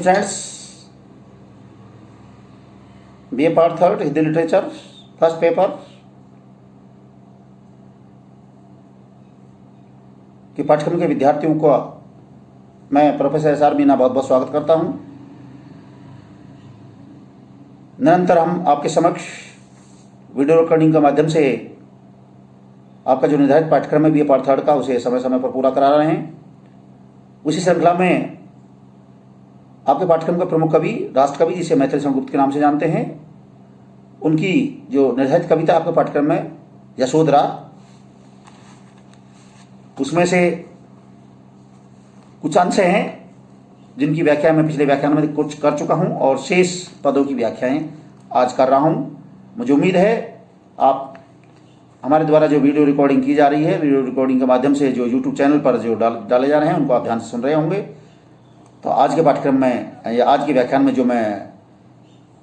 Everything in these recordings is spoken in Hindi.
Friends, BA part third Hindi literature first paper के पाठ्यक्रम के विद्यार्थियों को मैं प्रोफेसर एस आर मीना बहुत बहुत स्वागत करता हूं। निरंतर हम आपके समक्ष वीडियो रिकॉर्डिंग के माध्यम से आपका जो निर्धारित पाठ्यक्रम है बीए पार्ट थर्ड का उसे समय समय पर पूरा करा रहे हैं। उसी श्रृंखला में आपके पाठ्यक्रम के प्रमुख कवि राष्ट्रकवि जिसे मैथिली शरण गुप्त के नाम से जानते हैं, उनकी जो निर्धारित कविता आपके पाठ्यक्रम में यशोधरा, उसमें से कुछ अंश हैं जिनकी व्याख्या मैं पिछले व्याख्यान में कुछ कर चुका हूं और शेष पदों की व्याख्याएं आज कर रहा हूं। मुझे उम्मीद है आप हमारे द्वारा जो वीडियो रिकॉर्डिंग की जा रही है, वीडियो रिकॉर्डिंग के माध्यम से जो यूट्यूब चैनल पर जो डाले जा रहे हैं उनको आप ध्यान से सुन रहे होंगे। तो आज के पाठ्यक्रम में या आज के व्याख्यान में जो मैं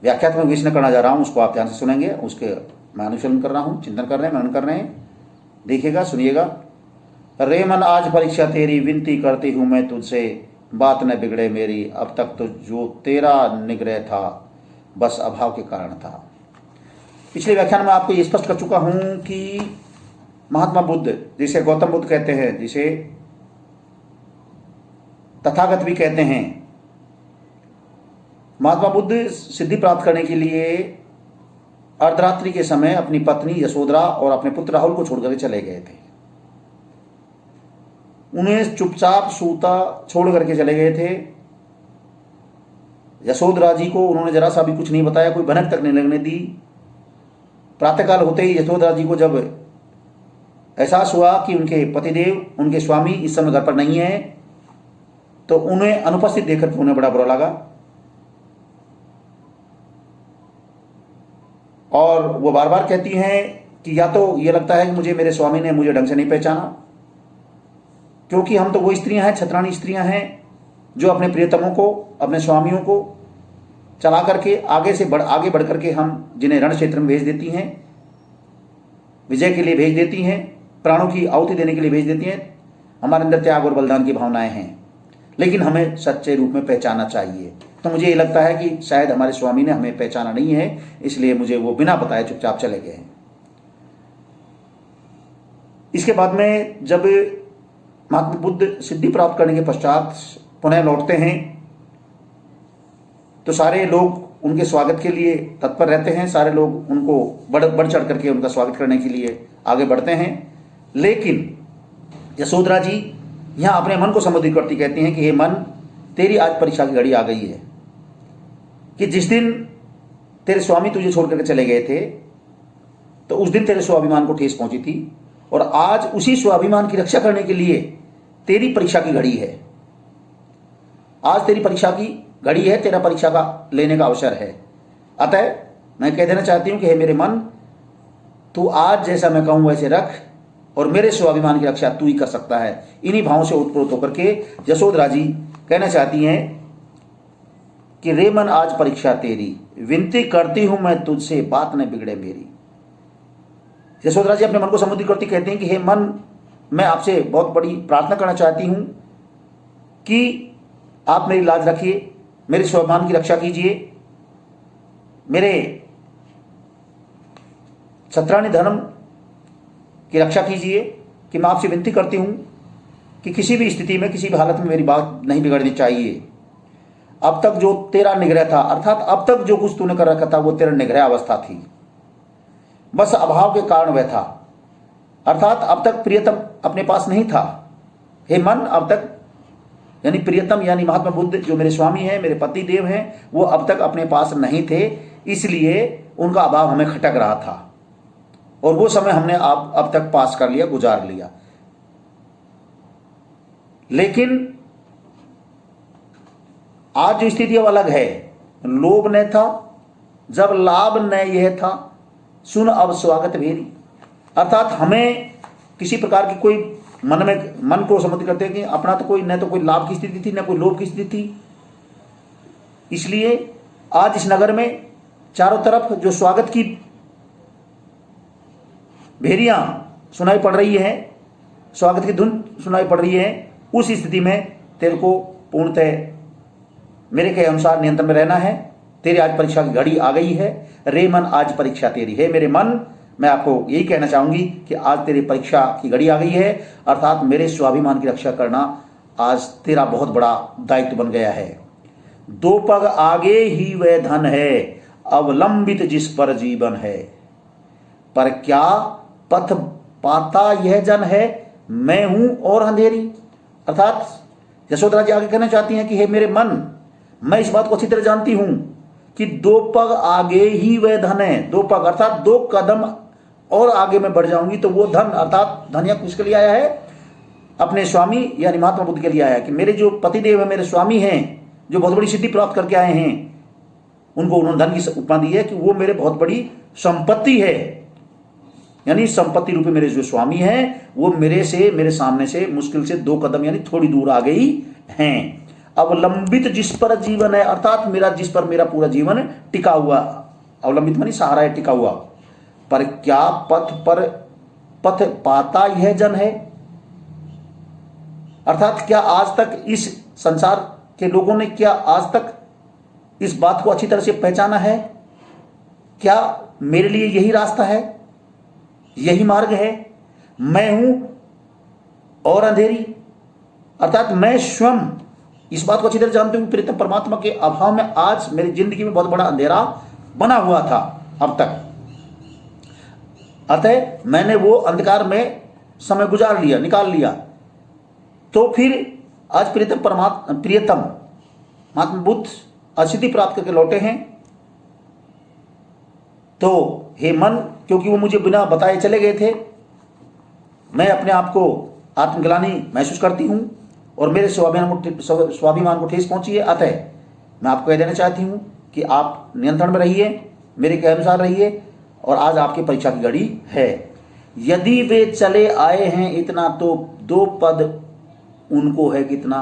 व्याख्यात्मक विश्लेषण करना जा रहा हूँ उसको आप ध्यान से सुनेंगे। उसके मैं अनुसरण कर रहा हूँ, चिंतन कर रहे हैं, मनन कर रहे हैं। देखिएगा, सुनिएगा। रे मन आज परीक्षा तेरी, विनती करती हूँ मैं तुझसे, बात न बिगड़े मेरी। अब तक तो जो तेरा निग्रह था बस अभाव के कारण था। पिछले व्याख्यान में आपको ये स्पष्ट कर चुका हूँ कि महात्मा बुद्ध, जिसे गौतम बुद्ध कहते हैं, जिसे तथागत भी कहते हैं, महात्मा बुद्ध सिद्धि प्राप्त करने के लिए अर्धरात्रि के समय अपनी पत्नी यशोधरा और अपने पुत्र राहुल को छोड़कर चले गए थे। उन्हें चुपचाप सूता छोड़ करके चले गए थे। यशोधरा जी को उन्होंने जरा सा भी कुछ नहीं बताया, कोई भनक तक नहीं लगने दी। प्रातःकाल होते ही यशोधरा जी को जब एहसास हुआ कि उनके पतिदेव, उनके स्वामी इस समय घर पर नहीं है, तो उन्हें अनुपस्थित देखकर के उन्हें बड़ा बुरा लगा और वो बार बार कहती हैं कि या तो ये लगता है कि मुझे मेरे स्वामी ने मुझे ढंग से नहीं पहचाना, क्योंकि हम तो वो स्त्रियां हैं, छत्राणी स्त्रियां हैं, जो अपने प्रियतमों को, अपने स्वामियों को चला करके आगे बढ़ करके हम जिन्हें रण क्षेत्र में भेज देती हैं, विजय के लिए भेज देती हैं, प्राणों की आहुति देने के लिए भेज देती हैं। हमारे अंदर त्याग और बलिदान की भावनाएं हैं, लेकिन हमें सच्चे रूप में पहचानना चाहिए। तो मुझे ये लगता है कि शायद हमारे स्वामी ने हमें पहचाना नहीं है, इसलिए मुझे वो बिना बताए चुपचाप चले गए। इसके बाद में जब महात्मा बुद्ध सिद्धि प्राप्त करने के पश्चात पुनः लौटते हैं तो सारे लोग उनके स्वागत के लिए तत्पर रहते हैं। सारे लोग उनको बढ़ चढ़ करके उनका स्वागत करने के लिए आगे बढ़ते हैं। लेकिन यशोधरा जी यहाँ अपने मन को संबोधित करती कहती हैं कि हे मन, तेरी आज परीक्षा की घड़ी आ गई है कि जिस दिन तेरे स्वामी तुझे छोड़ करके चले गए थे तो उस दिन तेरे स्वाभिमान को ठेस पहुंची थी और आज उसी स्वाभिमान की रक्षा करने के लिए तेरी परीक्षा की घड़ी है। आज तेरी परीक्षा की घड़ी है, तेरा परीक्षा का लेने का अवसर है। अतः मैं कह देना चाहती हूं कि हे मेरे मन, तू आज जैसा मैं कहूं वैसे रख और मेरे स्वाभिमान की रक्षा तू ही कर सकता है। इन्हीं भावों से उत्प्रोत होकर के यशोधरा जी कहना चाहती हैं कि रे मन आज परीक्षा तेरी, विनती करती हूं मैं तुझसे, बात न बिगड़े मेरी। यशोधरा जी अपने मन को संबोधित करती कहती हैं कि हे मन, मैं आपसे बहुत बड़ी प्रार्थना करना चाहती हूं कि आप मेरी लाज रखिए, मेरे स्वाभिमान की रक्षा कीजिए, मेरे छत्राणी धर्म की रक्षा कीजिए। कि मैं आपसे विनती करती हूं कि किसी भी स्थिति में, किसी भी हालत में मेरी बात नहीं बिगड़नी चाहिए। अब तक जो तेरा निग्रह था, अर्थात अब तक जो कुछ तूने कर रखा था वो तेरा निग्रह अवस्था थी, बस अभाव के कारण वह था। अर्थात अब तक प्रियतम अपने पास नहीं था। हे मन, अब तक यानी प्रियतम यानी महात्मा बुद्ध जो मेरे स्वामी हैं, मेरे पति देव हैं, वो अब तक अपने पास नहीं थे, इसलिए उनका अभाव हमें खटक रहा था और वो समय हमने अब तक पास कर लिया, गुजार लिया। लेकिन आज जो स्थिति अब अलग है। लोभ न था जब लाभ न यह था, सुन अब स्वागत भेरी। अर्थात हमें किसी प्रकार की कोई मन को संबोधित करते हैं कि अपना तो कोई न तो कोई लाभ की स्थिति थी, न कोई लोभ की स्थिति थी। इसलिए आज इस नगर में चारों तरफ जो स्वागत की भेरियां सुनाई पड़ रही है, स्वागत की धुन सुनाई पड़ रही है, उस स्थिति में तेरे को पूर्णतः मेरे के अनुसार नियंत्रण में रहना है। तेरे आज परीक्षा की घड़ी आ गई है। रे मन आज परीक्षा तेरी है। मेरे मन, मैं आपको यही कहना चाहूंगी कि आज तेरी परीक्षा की घड़ी आ गई है, अर्थात मेरे स्वाभिमान की रक्षा करना आज तेरा बहुत बड़ा दायित्व बन गया है। दो पग आगे ही वह धन है, अवलंबित जिस पर जीवन है। पर क्या पथ पाता यह जन है, मैं हूं और अंधेरी। अर्थात यशोधरा जी आगे कहना चाहती हैं कि हे मेरे मन, मैं इस बात को अच्छी तरह जानती हूं कि दो पग आगे ही वह धन है। दो पग अर्थात 2 कदम और आगे मैं बढ़ जाऊंगी तो वो धन, अर्थात धन या किसके लिए आया है, अपने स्वामी यानी महात्मा बुद्ध के लिए आया कि मेरे जो पतिदेव है, मेरे स्वामी हैं, जो बहुत बड़ी सिद्धि प्राप्त करके आए हैं, उनको उन्होंने धन की उपमा दी है कि वो मेरे बहुत बड़ी संपत्ति है। यानी संपत्ति रूपी मेरे जो स्वामी हैं वो मेरे सामने से मुश्किल से 2 कदम यानी थोड़ी दूर आ गई हैं। अवलंबित जिस पर जीवन है, अर्थात मेरा जिस पर मेरा पूरा जीवन टिका हुआ, अवलंबित मानी सहारा है, टिका हुआ। पर क्या पथ पाता यह जन है, अर्थात क्या आज तक इस संसार के लोगों ने क्या आज तक इस बात को अच्छी तरह से पहचाना है? क्या मेरे लिए यही रास्ता है, यही मार्ग है? मैं हूं और अंधेरी, अर्थात मैं स्वयं इस बात को अच्छी तरह जानती हूं प्रीतम परमात्मा के अभाव में आज मेरी जिंदगी में बहुत बड़ा अंधेरा बना हुआ था अब तक। अतः मैंने वो अंधकार में समय गुजार लिया, निकाल लिया। तो फिर आज प्रियतम महात्मा बुद्ध असिद्धि प्राप्त करके लौटे हैं। तो हे मन, क्योंकि वो मुझे बिना बताए चले गए थे, मैं अपने आप को आत्मग्लानि महसूस करती हूं और मेरे स्वाभिमान को ठेस पहुंची है। अतः मैं आपको कह देना चाहती हूं कि आप नियंत्रण में रहिए, मेरे के अनुसार रहिए, और आज आपकी परीक्षा की घड़ी है। यदि वे चले आए हैं इतना तो 2 पद उनको है कितना।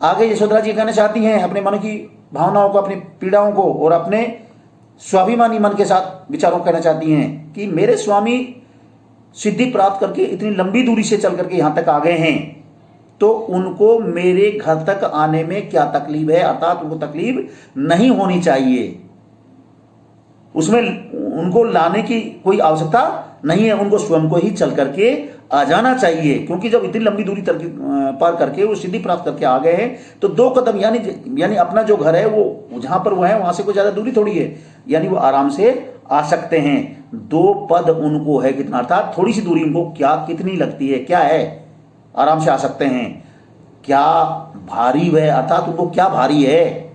आगे यशोधरा जी कहना चाहती हैं अपने मन की भावनाओं को, अपनी पीड़ाओं को और अपने स्वाभिमानी मन के साथ विचारों को कहना चाहती हैं कि मेरे स्वामी सिद्धि प्राप्त करके इतनी लंबी दूरी से चल करके यहां तक आ गए हैं, तो उनको मेरे घर तक आने में क्या तकलीफ है, अर्थात उनको तकलीफ नहीं होनी चाहिए, उसमें उनको लाने की कोई आवश्यकता नहीं है, उनको स्वयं को ही चल करके आ जाना चाहिए। क्योंकि जब इतनी लंबी दूरी पार करके वो सिद्धि प्राप्त करके आ गए हैं तो 2 कदम यानी अपना जो घर है वो जहां पर वो है वहां से कोई ज्यादा दूरी थोड़ी है, यानी वो आराम से आ सकते हैं। 2 पद उनको है कितना, अर्थात थोड़ी सी दूरी उनको क्या कितनी लगती है, क्या है, आराम से आ सकते हैं। क्या भारी वह, अर्थात उनको क्या भारी है,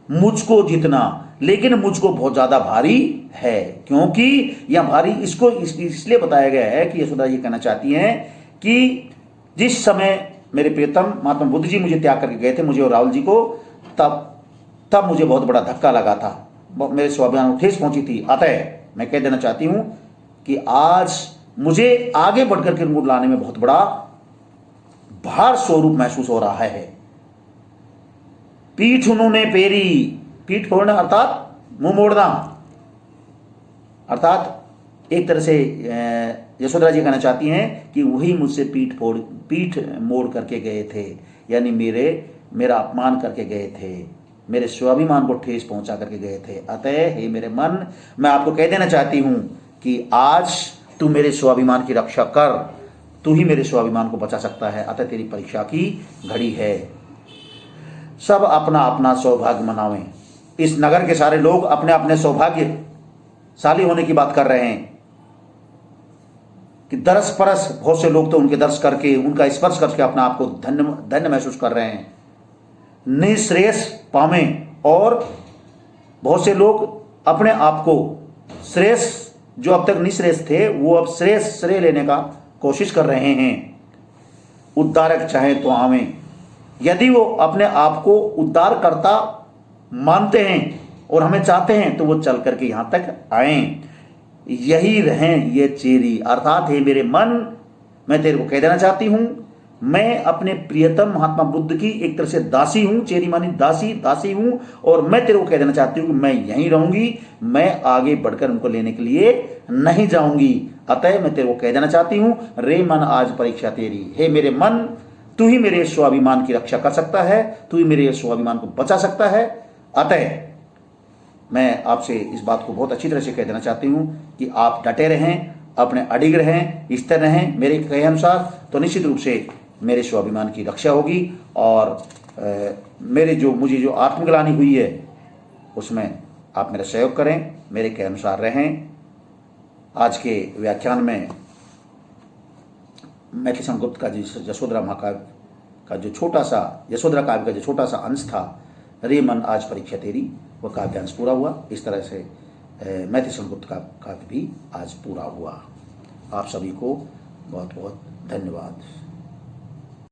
मुझको जितना, लेकिन मुझको बहुत ज्यादा भारी है। क्योंकि यह भारी इसको इसलिए बताया गया है कि यशोदा ये कहना चाहती हैं कि जिस समय मेरे प्रियतम महात्मा बुद्ध जी मुझे त्याग करके गए थे, मुझे और राहुल जी को, तब मुझे बहुत बड़ा धक्का लगा था, मेरे स्वाभिमान को ठेस पहुंची थी। अतः मैं कह देना चाहती हूं कि आज मुझे आगे बढ़कर के उनको लाने में बहुत बड़ा भार स्वरूप महसूस हो रहा है। पीठ उन्होंने फेरी, पीठ फोड़ना अर्थात मुंह मोड़ना, अर्थात एक तरह से यशोधरा जी कहना चाहती हैं कि वही मुझसे पीठ मोड़ करके गए थे, यानी मेरा अपमान करके गए थे, मेरे स्वाभिमान को ठेस पहुंचा करके गए थे। अतः हे मेरे मन, मैं आपको कह देना चाहती हूं कि आज तू मेरे स्वाभिमान की रक्षा कर, तू ही मेरे स्वाभिमान को बचा सकता है। अतः तेरी परीक्षा की घड़ी है। सब अपना अपना सौभाग्य मनावें। इस नगर के सारे लोग अपने अपने सौभाग्यशाली होने की बात कर रहे हैं कि दरस परस बहुत से लोग तो उनके दर्श करके, उनका स्पर्श करके अपना आप को धन्य महसूस कर रहे हैं, निःश्रेयस पावें, और बहुत से लोग अपने आप को श्रेयस, जो अब तक निःश्रेयस थे वो अब श्रेय लेने का कोशिश कर रहे हैं। उद्धारक चाहे तो आवें। यदि वो अपने आप को उद्धार करता मानते हैं और हमें चाहते हैं तो वो चल करके यहां तक आएं। यही रहें ये चेरी, अर्थात हे मेरे मन, मैं तेरे को कह देना चाहती हूं, मैं अपने प्रियतम महात्मा बुद्ध की एक तरह से दासी हूं, चेरी मानी दासी हूं, और मैं तेरे को कह देना चाहती हूं कि मैं यहीं रहूंगी, मैं आगे बढ़कर उनको लेने के लिए नहीं जाऊंगी। अतः मैं तेरे को कह देना चाहती हूं, रे मन आज परीक्षा तेरी। हे मेरे मन, तू ही मेरे स्वाभिमान की रक्षा कर सकता है, तू ही मेरे स्वाभिमान को बचा सकता है। अतः मैं आपसे इस बात को बहुत अच्छी तरह से कह देना चाहती हूँ कि आप डटे रहें, अपने अडिग रहें, स्थिर रहें मेरे कहे अनुसार, तो निश्चित रूप से मेरे स्वाभिमान की रक्षा होगी और मुझे जो आत्मग्लानि हुई है उसमें आप मेरा सहयोग करें, मेरे के अनुसार रहें। आज के व्याख्यान में मैथिली गुप्त का जो यशोधरा महाकाव्य का जो छोटा सा, यशोधरा काव्य का जो छोटा सा अंश था, रे मन आज परीक्षा तेरी, वह काव्यांश पूरा हुआ। इस तरह से मैथिली गुप्त का काव्य भी आज पूरा हुआ। आप सभी को बहुत बहुत धन्यवाद।